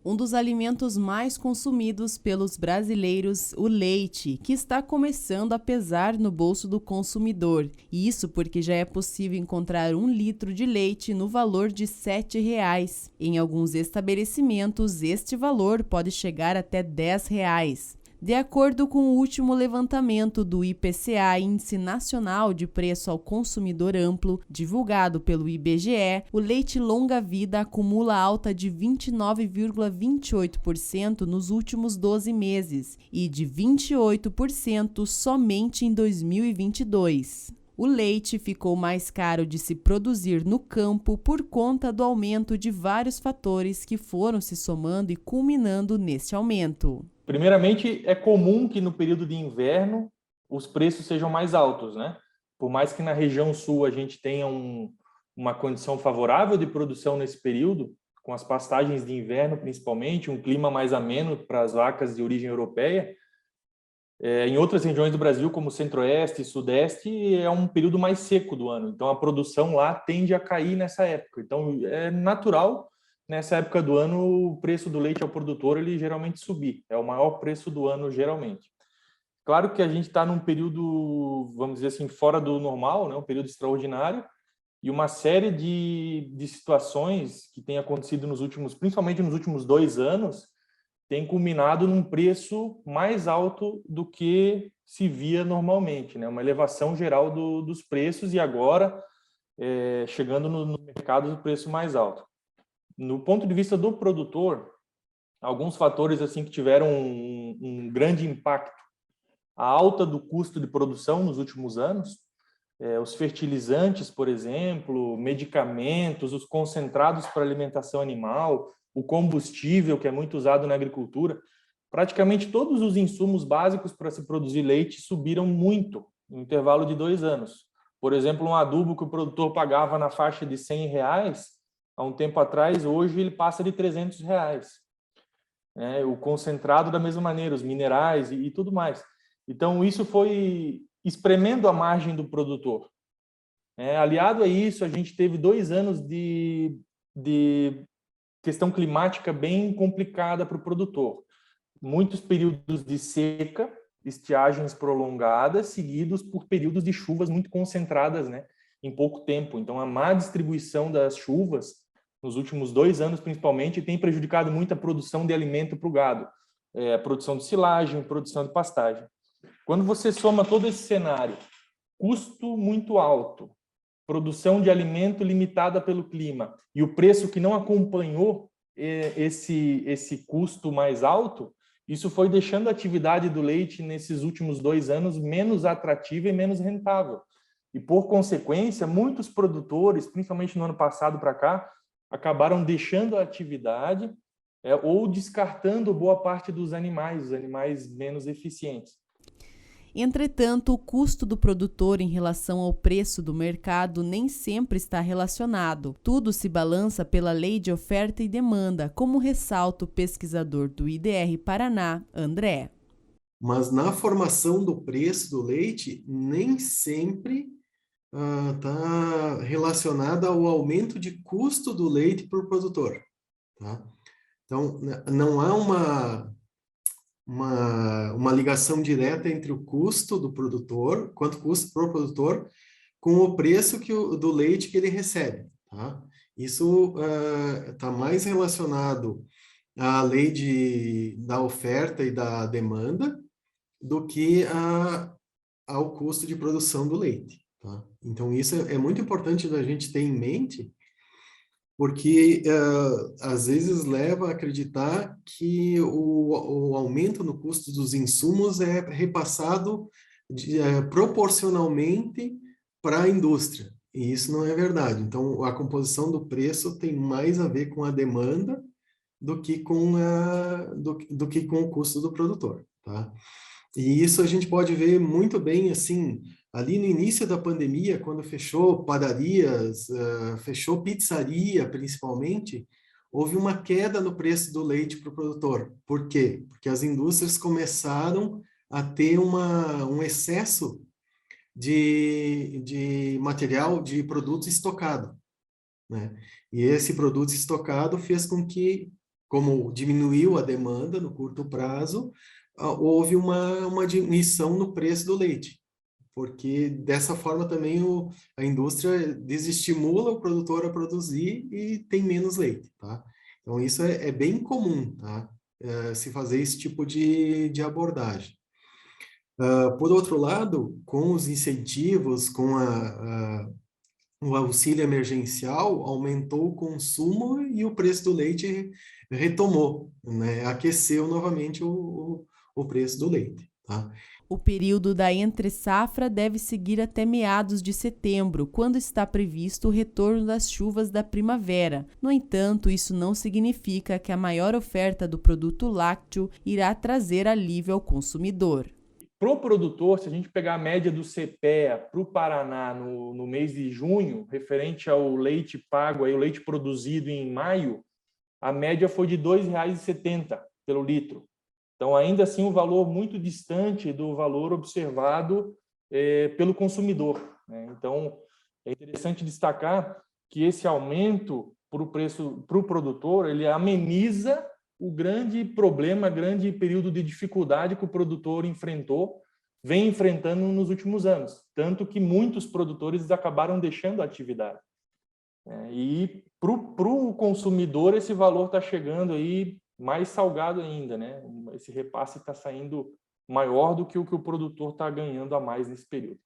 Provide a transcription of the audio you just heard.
Um dos alimentos mais consumidos pelos brasileiros, o leite, que está começando a pesar no bolso do consumidor. Isso porque já é possível encontrar 1 litro de leite no valor de R$ 7,00. Em alguns estabelecimentos, este valor pode chegar até R$ 10,00. De acordo com o último levantamento do IPCA, Índice Nacional de Preço ao Consumidor Amplo, divulgado pelo IBGE, o leite longa-vida acumula alta de 29,28% nos últimos 12 meses e de 28% somente em 2022. O leite ficou mais caro de se produzir no campo por conta do aumento de vários fatores que foram se somando e culminando neste aumento. Primeiramente, é comum que no período de inverno os preços sejam mais altos, né? Por mais que na região sul a gente tenha uma condição favorável de produção nesse período, com as pastagens de inverno principalmente, um clima mais ameno para as vacas de origem europeia, em outras regiões do Brasil, como Centro-Oeste e Sudeste, é um período mais seco do ano. Então, a produção lá tende a cair nessa época. Então, é natural, nessa época do ano, o preço do leite ao produtor, ele geralmente subir. É o maior preço do ano, geralmente. Claro que a gente está num período, vamos dizer assim, fora do normal, né? Um período extraordinário, e uma série de situações que têm acontecido principalmente nos últimos 2 anos, tem culminado num preço mais alto do que se via normalmente, né? Uma elevação geral dos preços e agora chegando no mercado do preço mais alto. No ponto de vista do produtor, alguns fatores assim que tiveram um grande impacto. A alta do custo de produção nos últimos anos, os fertilizantes, por exemplo, medicamentos, os concentrados para alimentação animal, o combustível, que é muito usado na agricultura, praticamente todos os insumos básicos para se produzir leite subiram muito no intervalo de 2 anos. Por exemplo, um adubo que o produtor pagava na faixa de R$ 100 há um tempo atrás, hoje ele passa de R$ 300. O concentrado da mesma maneira, os minerais e tudo mais. Então, isso foi espremendo a margem do produtor. Aliado a isso, a gente teve 2 anos de questão climática bem complicada para o produtor. Muitos períodos de seca, estiagens prolongadas, seguidos por períodos de chuvas muito concentradas, né, em pouco tempo. Então, a má distribuição das chuvas, nos últimos 2 anos principalmente, tem prejudicado muito a produção de alimento para o gado. A produção de silagem, produção de pastagem. Quando você soma todo esse cenário, custo muito alto, produção de alimento limitada pelo clima e o preço que não acompanhou esse custo mais alto, isso foi deixando a atividade do leite nesses últimos 2 anos menos atrativa e menos rentável. E, por consequência, muitos produtores, principalmente no ano passado para cá, acabaram deixando a atividade ou descartando boa parte dos animais, os animais menos eficientes. Entretanto, o custo do produtor em relação ao preço do mercado nem sempre está relacionado. Tudo se balança pela lei de oferta e demanda, como ressalta o pesquisador do IDR Paraná, André. Mas na formação do preço do leite, nem sempre está relacionada ao aumento de custo do leite para o produtor. Tá? Então, não há uma ligação direta entre o custo do produtor, quanto custa para o produtor, com o preço do leite que ele recebe. Tá? Isso está mais relacionado à lei da oferta e da demanda do que ao custo de produção do leite. Tá? Então, isso é muito importante da gente ter em mente, porque às vezes leva a acreditar que o aumento no custo dos insumos é repassado proporcionalmente para a indústria, e isso não é verdade. Então, a composição do preço tem mais a ver com a demanda do que com o custo do produtor. Tá? E isso a gente pode ver muito bem, assim, ali no início da pandemia, quando fechou padarias, fechou pizzaria, principalmente, houve uma queda no preço do leite para o produtor. Por quê? Porque as indústrias começaram a ter um excesso de material, de produtos estocado, né? E esse produto estocado fez com que como diminuiu a demanda no curto prazo, houve uma diminuição no preço do leite, porque dessa forma também a indústria desestimula o produtor a produzir e tem menos leite, tá? Então isso é bem comum, tá? Se fazer esse tipo de abordagem. Por outro lado, com os incentivos, com o auxílio emergencial, aumentou o consumo e o preço do leite retomou, né? Aqueceu novamente o preço do leite, tá? O período da entre-safra deve seguir até meados de setembro, quando está previsto o retorno das chuvas da primavera. No entanto, isso não significa que a maior oferta do produto lácteo irá trazer alívio ao consumidor. Para o produtor, se a gente pegar a média do CPEA para o Paraná no mês de junho, referente ao leite pago, aí, o leite produzido em maio, a média foi de R$ 2,70 pelo litro. Então, ainda assim, um valor muito distante do valor observado pelo consumidor, né? Então, é interessante destacar que esse aumento para o preço para o produtor, ele ameniza o grande problema, grande período de dificuldade que o produtor vem enfrentando nos últimos anos. Tanto que muitos produtores acabaram deixando a atividade. E para o consumidor, esse valor está chegando aí mais salgado ainda, né? Esse repasse está saindo maior do que o produtor está ganhando a mais nesse período.